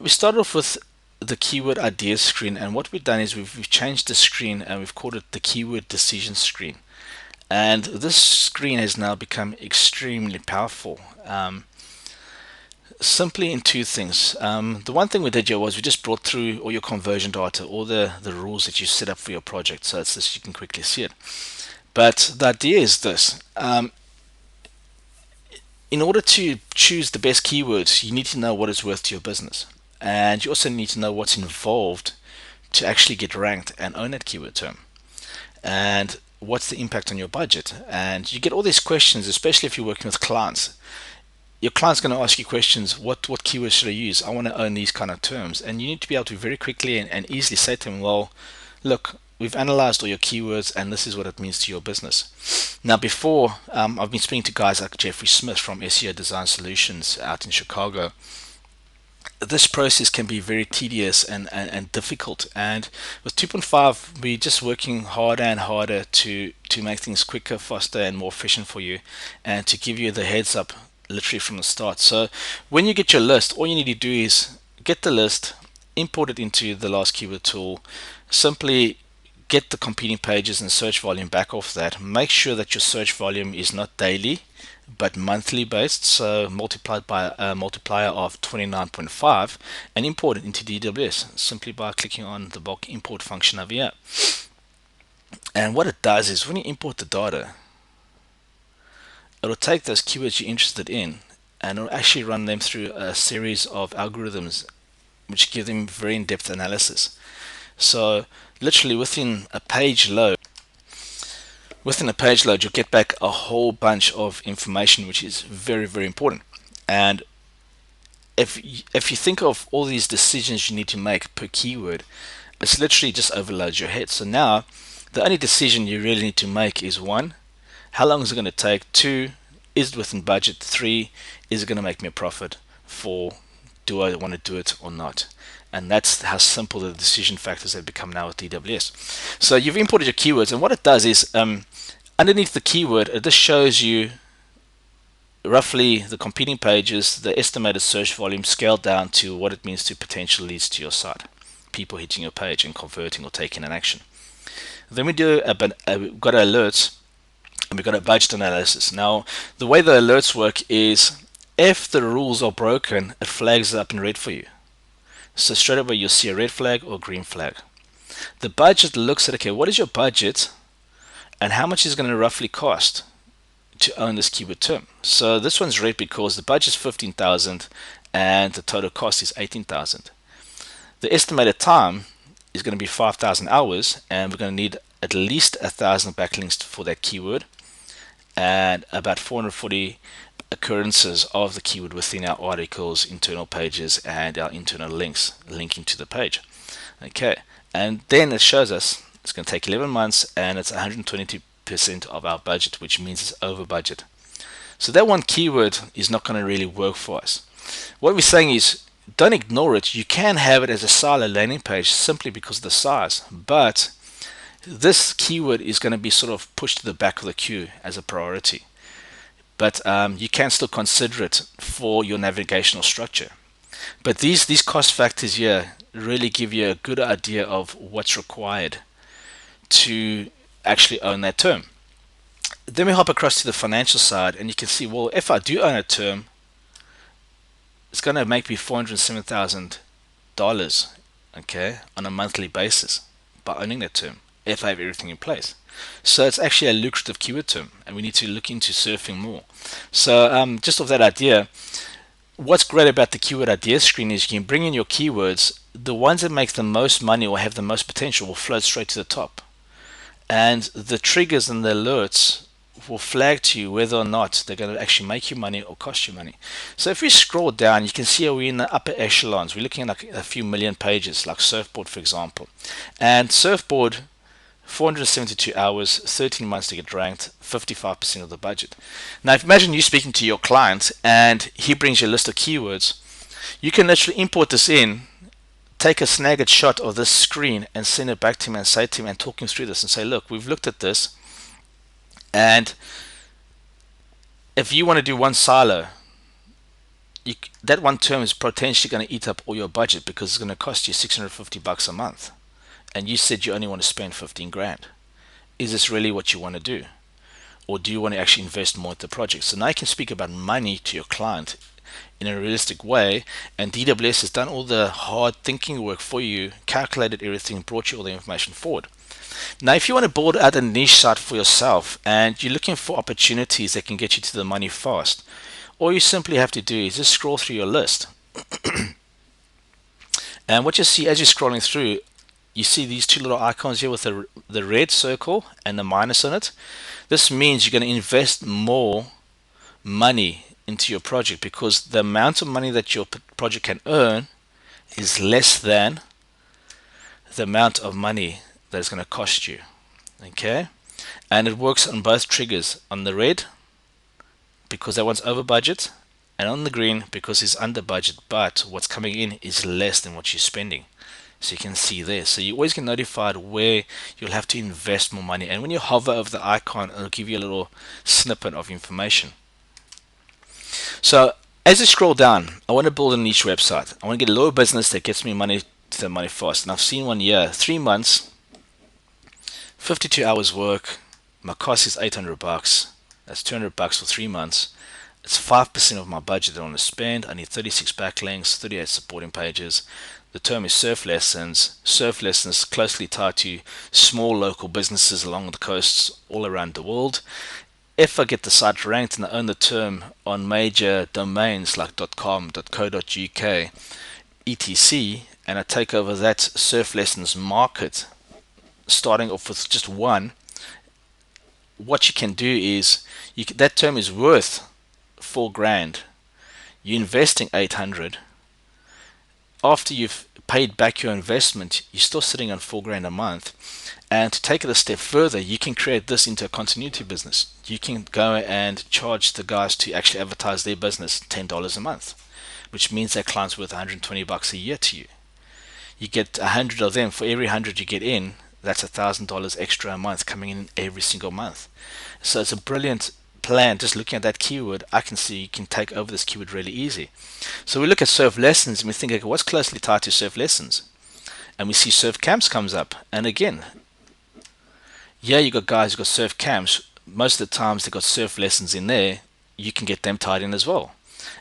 We started off with the keyword ideas screen, and what we've done is we've changed the screen and we've called it the keyword decision screen. And this screen has now become extremely powerful. Simply in two things. The one thing we did here was we just brought through all your conversion data, all the rules that you set up for your project, so it's this you can quickly see it. But the idea is this. In order to choose the best keywords, you need to know what is worth to your business. And you also need to know what's involved to actually get ranked and own that keyword term. And what's the impact on your budget? And you get all these questions, especially if you're working with clients. Your client's going to ask you questions. What keywords should I use? I want to own these kind of terms. And you need to be able to very quickly and easily say to them, well, look, we've analyzed all your keywords and this is what it means to your business. Now, before, I've been speaking to guys like Jeffrey Smith from SEO Design Solutions out in Chicago. This process can be very tedious and difficult, and with 2.5 we're just working harder and harder to make things quicker, faster and more efficient for you, and to give you the heads up literally from the start. So when you get your list, all you need to do is get the list, import it into the last keyword tool, simply get the competing pages and search volume back off that. Make sure that your search volume is not daily but monthly based, so multiplied by a multiplier of 29.5 and import it into DWS simply by clicking on the bulk import function over here. And what it does is when you import the data, it'll take those keywords you're interested in and it'll actually run them through a series of algorithms which give them very in-depth analysis. So literally within a page load, you'll get back a whole bunch of information, which is very, very important. And if you think of all these decisions you need to make per keyword, it's literally just overloads your head. So now the only decision you really need to make is one, how long is it going to take? Two, is it within budget? Three, is it going to make me a profit? Four, do I want to do it or not? And that's how simple the decision factors have become now with DWS. So you've imported your keywords, and what it does is underneath the keyword, it just shows you roughly the competing pages, the estimated search volume scaled down to what it means to potential leads to your site, people hitting your page and converting or taking an action. Then we do we've got alerts and we've got a budget analysis. Now, the way the alerts work is if the rules are broken, it flags it up in red for you. So straight away you'll see a red flag or a green flag. The budget looks at, okay, what is your budget and how much is it going to roughly cost to own this keyword term? So this one's red because the budget is 15,000 and the total cost is 18,000. The estimated time is going to be 5,000 hours and we're going to need at least 1,000 backlinks for that keyword and about 440 occurrences of the keyword within our articles, internal pages and our internal links linking to the page. Okay, and then it shows us it's going to take 11 months and it's 122% of our budget, which means it's over budget. So that one keyword is not going to really work for us. What we're saying is don't ignore it. You can have it as a silo landing page simply because of the size, but this keyword is going to be sort of pushed to the back of the queue as a priority. But you can still consider it for your navigational structure. But these cost factors here really give you a good idea of what's required to actually own that term. Then we hop across to the financial side and you can see, well, if I do own a term, it's going to make me $407,000, okay, on a monthly basis by owning that term if I have everything in place. So it's actually a lucrative keyword term and we need to look into surfing more. So just off that idea, what's great about the keyword idea screen is you can bring in your keywords. The ones that make the most money or have the most potential will float straight to the top, and the triggers and the alerts will flag to you whether or not they're going to actually make you money or cost you money. So if we scroll down, you can see we're in the upper echelons. We're looking at like a few million pages, like Surfboard, for example. And Surfboard, 472 hours, 13 months to get ranked, 55% of the budget. Now, if imagine you speaking to your client and he brings you a list of keywords, you can literally import this in, take a snaggered shot of this screen and send it back to him and say to him and talk him through this and say, look, we've looked at this, and if you want to do one silo, that one term is potentially going to eat up all your budget because it's going to cost you $650 a month, and you said you only want to spend 15 grand. Is this really what you want to do? Or do you want to actually invest more in the project? So now you can speak about money to your client in a realistic way, and DWS has done all the hard thinking work for you, calculated everything, brought you all the information forward. Now, if you want to build out a niche site for yourself and you're looking for opportunities that can get you to the money fast, all you simply have to do is just scroll through your list. And what you see as you're scrolling through, you see these two little icons here with the red circle and the minus on it. This means you're going to invest more money into your project because the amount of money that your project can earn is less than the amount of money that it's going to cost you. Okay, and it works on both triggers, on the red because that one's over budget, and on the green because it's under budget, but what's coming in is less than what you're spending. So you can see there. So you always get notified where you'll have to invest more money, and when you hover over the icon, it'll give you a little snippet of information. So as I scroll down, I want to build a niche website. I want to get a little business that gets me money to the money fast. And I've seen one year, 3 months, 52 hours work. My cost is $800. That's $200 for 3 months. It's 5% of my budget that I want to spend. I need 36 backlinks, 38 supporting pages. The term is surf lessons. Surf lessons closely tied to small local businesses along the coasts all around the world. If I get the site ranked and I own the term on major domains like .com, .co.uk, etc., and I take over that surf lessons market, starting off with just one, what you can do is that term is worth 4 grand. You're investing 800. After you've paid back your investment, you're still sitting on 4 grand a month. And to take it a step further, you can create this into a continuity business. You can go and charge the guys to actually advertise their business $10 a month, which means that client's worth $120 a year to you. You get 100 of them. For every 100 you get in, that's $1,000 extra a month coming in every single month. So it's a brilliant plan. Just looking at that keyword, I can see you can take over this keyword really easy. So we look at surf lessons and we think, okay, what's closely tied to surf lessons? And we see surf camps comes up. And again, yeah, you got guys who got surf camps. Most of the times they got surf lessons in there. You can get them tied in as well.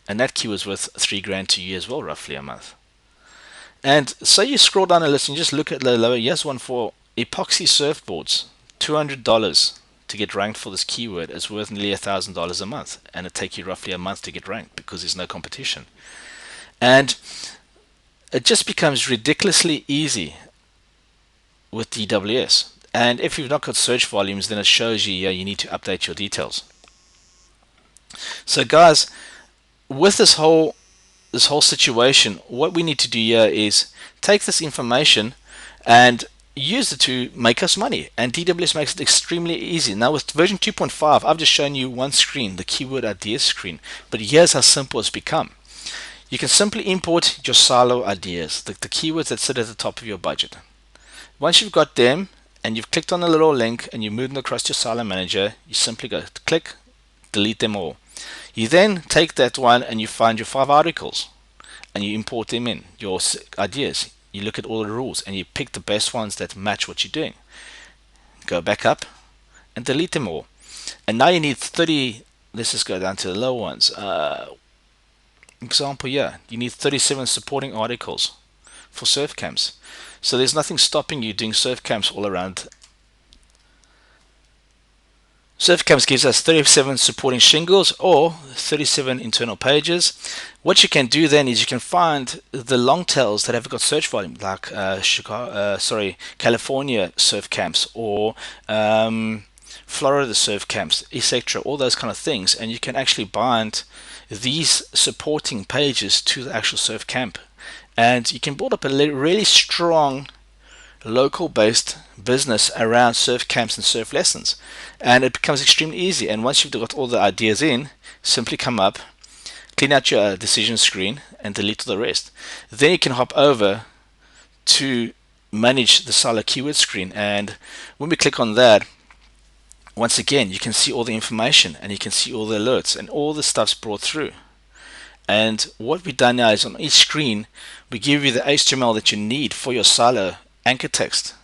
And that keyword's worth 3 grand to you as well, roughly a month. And so you scroll down the list and you just look at the lower. Yes, one for epoxy surfboards, $200 to get ranked for this keyword is worth nearly $1,000 a month, and it takes you roughly a month to get ranked because there's no competition. And it just becomes ridiculously easy with DWS. And if you've not got search volumes, then it shows you, yeah, you need to update your details. So guys, with this whole situation, what we need to do here is take this information and use it to make us money, and DWS makes it extremely easy. Now with version 2.5, I've just shown you one screen, the keyword ideas screen, but here's how simple it's become. You can simply import your silo ideas, the keywords that sit at the top of your budget. Once you've got them and you've clicked on the little link and you move them across to your silo manager, you simply go click, delete them all. You then take that one and you find your 5 articles and you import them in, your ideas. You look at all the rules and you pick the best ones that match what you're doing. Go back up and delete them all. And now you need 30, let's just go down to the low ones. Example, yeah, you need 37 supporting articles for surf camps. So there's nothing stopping you doing surf camps all around. Surf camps gives us 37 supporting shingles or 37 internal pages. What you can do then is you can find the long tails that have got search volume, like California surf camps or Florida surf camps, etc. All those kind of things, and you can actually bind these supporting pages to the actual surf camp, and you can build up a really strong local-based business around surf camps and surf lessons, and it becomes extremely easy. And once you've got all the ideas in, simply come up, clean out your decision screen and delete all the rest. Then you can hop over to manage the silo keyword screen, and when we click on that, once again you can see all the information and you can see all the alerts and all the stuff's brought through. And what we've done now is on each screen, we give you the HTML that you need for your silo anchor text,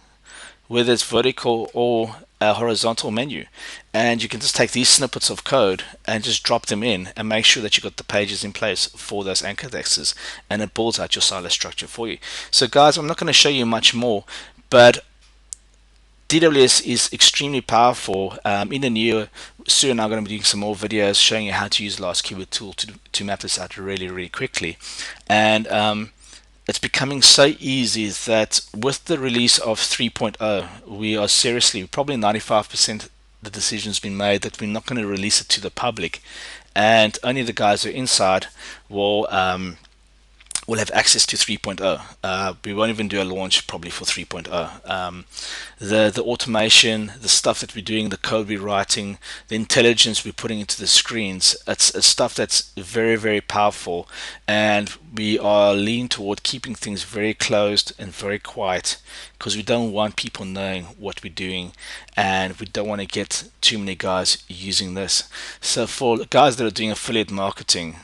whether it's vertical or a horizontal menu. And you can just take these snippets of code and just drop them in and make sure that you've got the pages in place for those anchor texts, and it builds out your silo structure for you. So guys, I'm not going to show you much more, but DWS is extremely powerful. In the new year, soon I'm going to be doing some more videos showing you how to use last keyword tool to map this out really quickly. And it's becoming so easy that with the release of 3.0, we are seriously, probably 95% the decision's been made that we're not going to release it to the public, and only the guys who are inside will have access to 3.0. We won't even do a launch probably for 3.0. The automation, the stuff that we're doing, the code we're writing, the intelligence we're putting into the screens, it's stuff that's very powerful, and we are leaning toward keeping things very closed and very quiet, because we don't want people knowing what we're doing, and we don't want to get too many guys using this. So for guys that are doing affiliate marketing,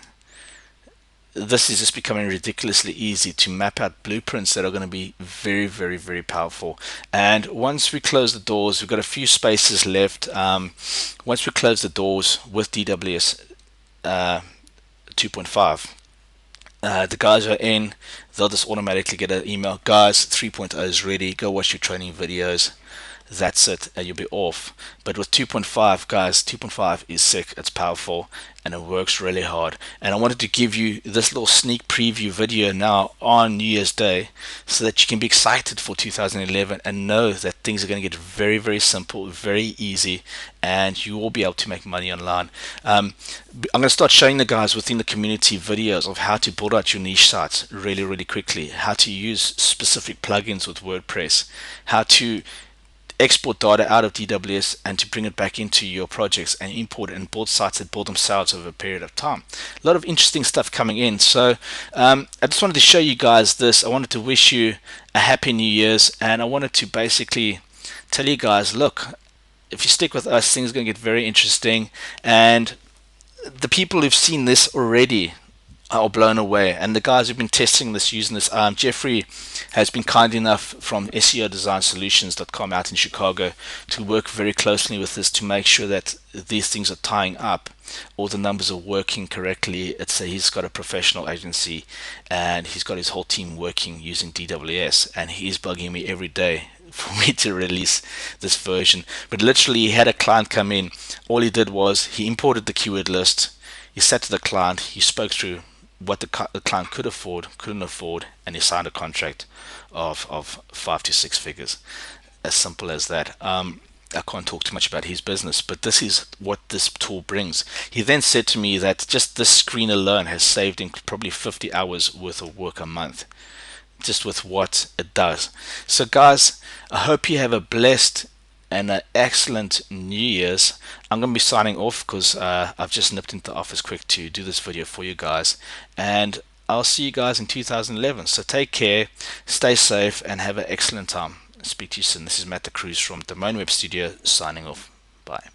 this is just becoming ridiculously easy to map out blueprints that are going to be very powerful. And once we close the doors, we've got a few spaces left. Once we close the doors with DWS 2.5, the guys are in, they'll just automatically get an email, guys, 3.0 is ready, go watch your training videos. That's it, you'll be off. But with 2.5, guys, 2.5 is sick, it's powerful, and it works really hard. And I wanted to give you this little sneak preview video now on New Year's Day, so that you can be excited for 2011 and know that things are going to get very simple, very easy, and you will be able to make money online. I'm going to start showing the guys within the community videos of how to build out your niche sites really quickly, how to use specific plugins with WordPress, how to export data out of DWS and to bring it back into your projects and import it and build sites that build themselves over a period of time. A lot of interesting stuff coming in. So I just wanted to show you guys this. I wanted to wish you a happy New Year's, and I wanted to basically tell you guys, look, if you stick with us, things are going to get very interesting, and the people who've seen this already are blown away, and the guys who've been testing this, using this, Jeffrey has been kind enough from SEOdesignsolutions.com out in Chicago to work very closely with this to make sure that these things are tying up, all the numbers are working correctly. He's got a professional agency, and he's got his whole team working using DWS, and he's bugging me every day for me to release this version. But literally, he had a client come in. All he did was he imported the keyword list, he sat to the client, he spoke through what the client could afford, couldn't afford, and he signed a contract of 5 to 6 figures. As simple as that. I can't talk too much about his business, but this is what this tool brings. He then said to me that just this screen alone has saved him probably 50 hours worth of work a month, just with what it does. So guys, I hope you have a blessed and an excellent New Year's. I'm going to be signing off because I've just nipped into the office quick to do this video for you guys, and I'll see you guys in 2011. So take care, stay safe, and have an excellent time. Speak to you soon. This is Matt DeCruz from Domain Web Studio signing off. Bye.